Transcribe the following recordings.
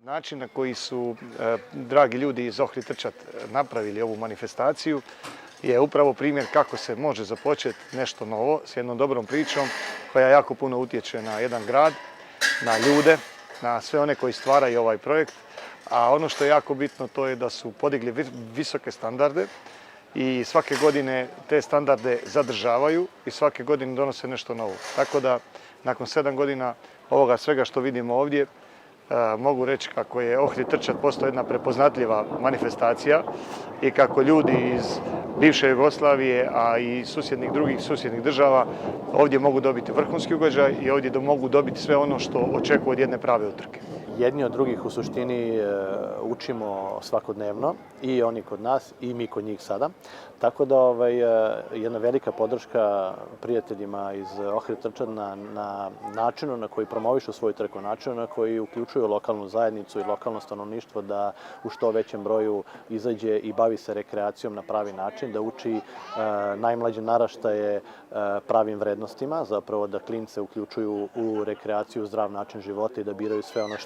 Način na koji su dragi ljudi iz Ohrid Trčat napravili ovu manifestaciju je upravo primjer kako se može započeti nešto novo s jednom dobrom pričom koja jako puno utječe na jedan grad, na ljude, na sve one koji stvaraju ovaj projekt. A ono što je jako bitno to je da su podigli visoke standarde i svake godine te standarde zadržavaju i svake godine donose nešto novo. Tako da nakon 7 godina ovoga svega što vidimo ovdje, mogu reći kako je Ohrid Trčat postao jedna prepoznatljiva manifestacija i kako ljudi iz bivše Jugoslavije, a i drugih susjednih država ovdje mogu dobiti vrhunski ugođaj i ovdje mogu dobiti sve ono što očekuju od jedne prave utrke. Jedni od drugih u suštini učimo svakodnevno, i oni kod nas i mi kod njih sada. Tako da jedna velika podrška prijateljima iz Ohrid Trčat na načinu na koji promovišu svoju trku, načinu na koji uključuju lokalnu zajednicu i lokalno stanovništvo da u što većem broju izađe i bavi se rekreacijom na pravi način, da uči najmlađe naraštaje pravim vrednostima, zapravo da klince uključuju u rekreaciju, zdrav način života i da biraju sve ono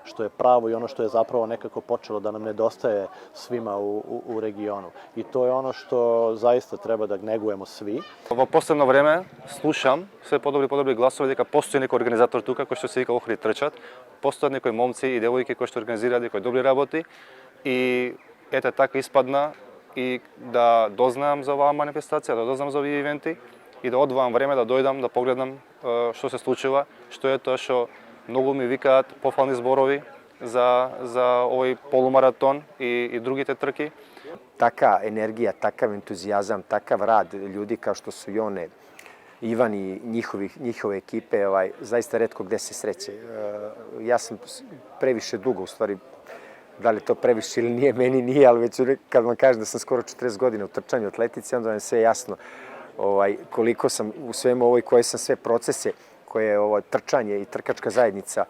što je pravo i ono što je zapravo nekako počelo da nam nedostaje svima u regionu. I to je ono što zaista treba da negujemo svi. Во последно време слушам sve подобри гласови дека постои некој организатор тука кој што се вика Ohrid Trčat. Постојат некои момци и девојки кои што организираат некои добри работи и ете така испадна и да дознам за оваа манифестација, да дознам за овие ивенти и да одвоам време да дојдам да погледам што се случува, што е тоа што многу ми викаат пофални зборови за овој полумаратон и другите трки. Taka energija, takav entuzijazam, takav rad ljudi kao što su Jone, Ivan i njihove ekipe, zaista retko gde se sreće. Ja sam previše dugo, u stvari, da li to previše ili nije, meni nije, ali već kad vam kažem da sam skoro 40 godina u trčanju, atletici, onda vam je sve jasno koliko sam u svemu ovoj, koje sam sve procese, koje je ovo trčanje i trkačka zajednica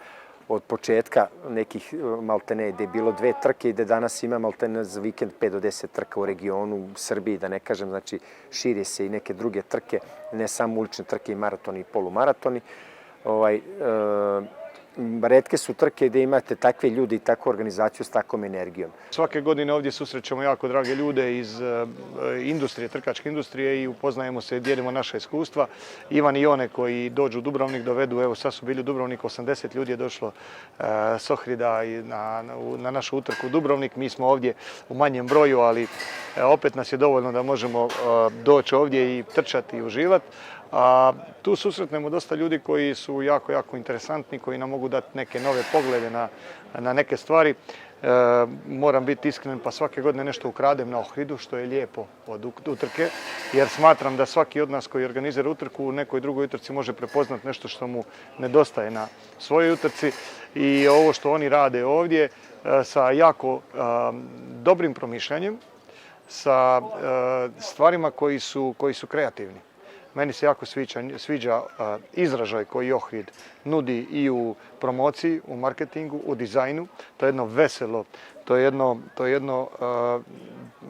od početka nekih maltene gde je bilo 2 trke i gde danas ima maltene za vikend 5 do 10 trka u regionu, u Srbiji, da ne kažem, znači širi se i neke druge trke, ne samo ulične trke i maratoni i polumaratoni. Retke su trke gde imate takve ljude i takvu organizaciju s takvom energijom. Svake godine ovdje susrećemo jako drage ljude iz industrije, trkačke industrije i upoznajemo se, dijelimo naša iskustva. Ivan i Jone koji dođu u Dubrovnik, dovedu, evo sad su bili u Dubrovniku, 80 ljudi je došlo s Ohrida na našu utrku u Dubrovnik. Mi smo ovdje u manjem broju, ali opet nas je dovoljno da možemo doći ovdje i trčati i uživati. A tu susretnemo dosta ljudi koji su jako interesantni, koji nam mogu dati neke nove poglede na neke stvari. Moram biti iskren, pa svake godine nešto ukradem na Ohridu, što je lijepo od utrke, jer smatram da svaki od nas koji organizira utrku u nekoj drugoj utrci može prepoznati nešto što mu nedostaje na svojoj utrci. I ovo što oni rade ovdje sa jako dobrim promišljanjem, sa stvarima koji su kreativni. Meni se jako sviđa izražaj koji Ohrid nudi i u promociji, u marketingu, u dizajnu. To je jedno veselo, to je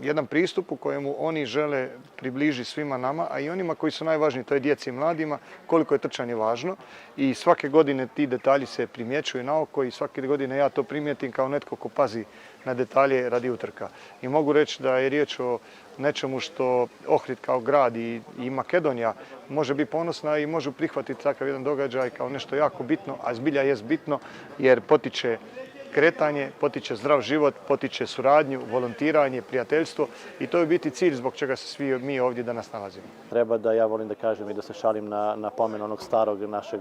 jedan pristup u kojemu oni žele približiti svima nama, a i onima koji su najvažniji, to je djeci i mladima, koliko je trčanje važno. I svake godine ti detalji se primjećuju na oko i svake godine ja to primijetim kao netko ko pazi na detalje radi utrka. I mogu reći da je riječ o nečemu što Ohrid kao grad i Makedonija može biti ponosna i može prihvatiti takav jedan događaj kao nešto jako bitno, a zbilja jest bitno jer potiče kretanje, potiče zdrav život, potiče suradnju, volontiranje, prijateljstvo i to je biti cilj zbog čega se svi mi ovdje danas nalazimo. Treba da, ja volim da kažem i da se šalim na pomen onog starog našeg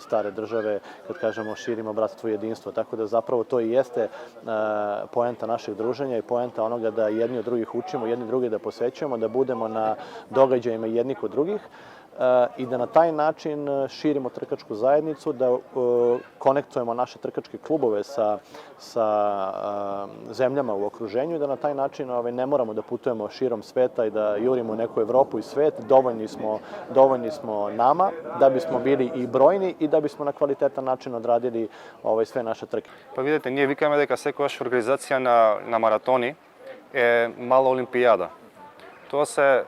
stare države, kad kažemo širimo bratstvo i jedinstvo. Tako da zapravo to i jeste poenta našeg druženja i poenta onoga da jedni od drugih učimo, jedni drugi da posećujemo, da budemo na događajima jedni kod drugih i da na taj način širimo trkačku zajednicu, da konektujemo naše trkačke klubove sa zemljama u okruženju i da na taj način ne moramo da putujemo širom sveta i da jurimo u neku Evropu i svet. Dovoljni smo nama da bismo bili i brojni i da bismo na kvalitetan način odradili sve naše trke. Pa vidite, ние викаме дека секојаш организација на маратони е мала олимпијада. Тоа се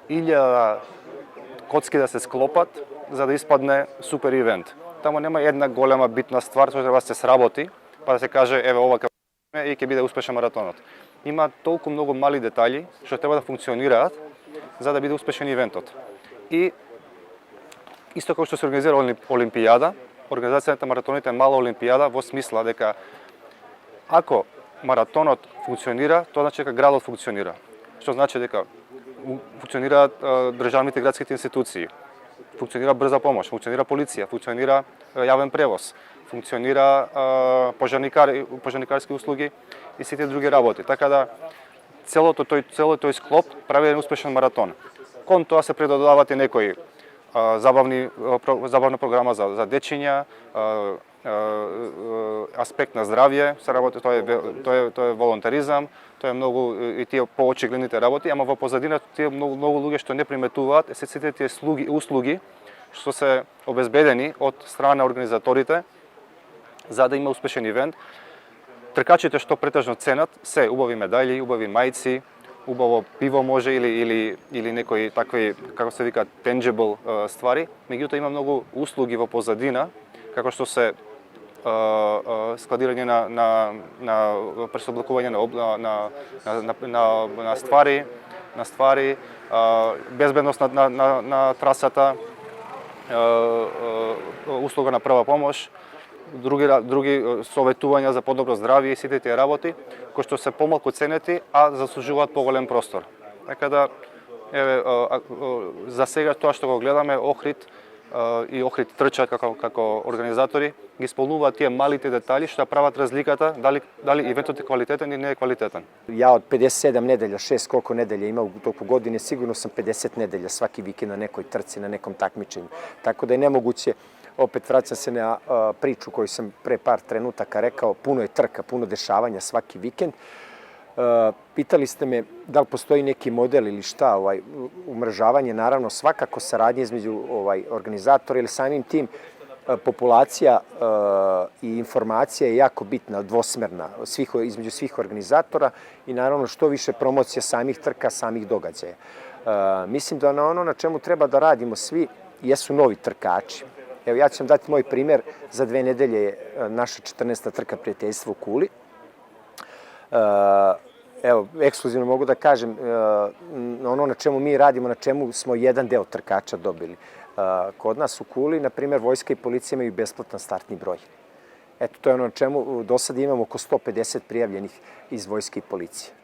1000 коцки да се склопат за да испадне супер ивент. тамо нема една голема битна ствар што треба да се сработи, па да се каже еве ова и ќе биде успешен маратонот. Има толку многу мали детали што треба да функционираат за да биде успешен ивентот. И исто како што се организира Олимпијада, организацијата на маратоните е мала Олимпијада во смисла дека ако маратонот функционира, тоа значи дека градот функционира. Што значи дека функционираат државните градските институции, функционира брза помош, функционира полиција, функционира јавен превоз, функционира пожарникарски услуги и сите други работи. Така да целиот тој склоп прави еден успешен маратон. Кон тоа се предодават и некои забавна програма за дечиња, аспект на здравје, се работи, тоа е волонтаризам, тоа е многу и тие поочигледните работи, ама во позадина тие многу луѓе што не приметуваат се сите тие услуги што се обезбедени од страна на организаторите за да има успешен ивент. Тркачите што претежно ценат се убави медаљи, убави мајци, убаво пиво може или некои такви, како се вика, tangible ствари. Меѓутоа има многу услуги во позадина, како што се складирање на пресоблакување на ствари, безбедност на трасата, услуга на прва помош, други советувања за подобро здравје и сите тие работи кои што се помалку ценети, а заслужуваат поголем простор. Така да еве за сега тоа што го гледаме Охрид и Охрид трчат како организатори ги исполнуваат тие малите детали што прават разликата дали ивентот е квалитетен или не е квалитетен. Ja od 57 nedelja, 6 koliko nedelja ima u toku godine, sigurno sam 50 nedelja svaki vikend na nekoj trci, na nekom takmičenju. Tako da je nemoguće, opet vraćam se na priču koju sam pre par trenutaka rekao, puno je trka, puno dešavanja svaki vikend. Pitali ste me da li postoji neki model ili šta, umrežavanje, naravno svakako saradnje između organizatora ili samim tim populacija i informacija je jako bitna, dvosmerna između svih organizatora i naravno što više promocija samih trka, samih događaja. Mislim da ono na čemu treba da radimo svi jesu novi trkači. Evo ja ću vam dati moj primjer, za 2 nedelje je naša 14. trka prijateljstva u Kuli. Evo, ekskluzivno mogu da kažem, ono na čemu mi radimo, na čemu smo jedan deo trkača dobili. Kod nas u Kuli, na primjer, vojska i policija imaju besplatan startni broj. Eto, to je ono na čemu do sada imamo oko 150 prijavljenih iz vojske i policije.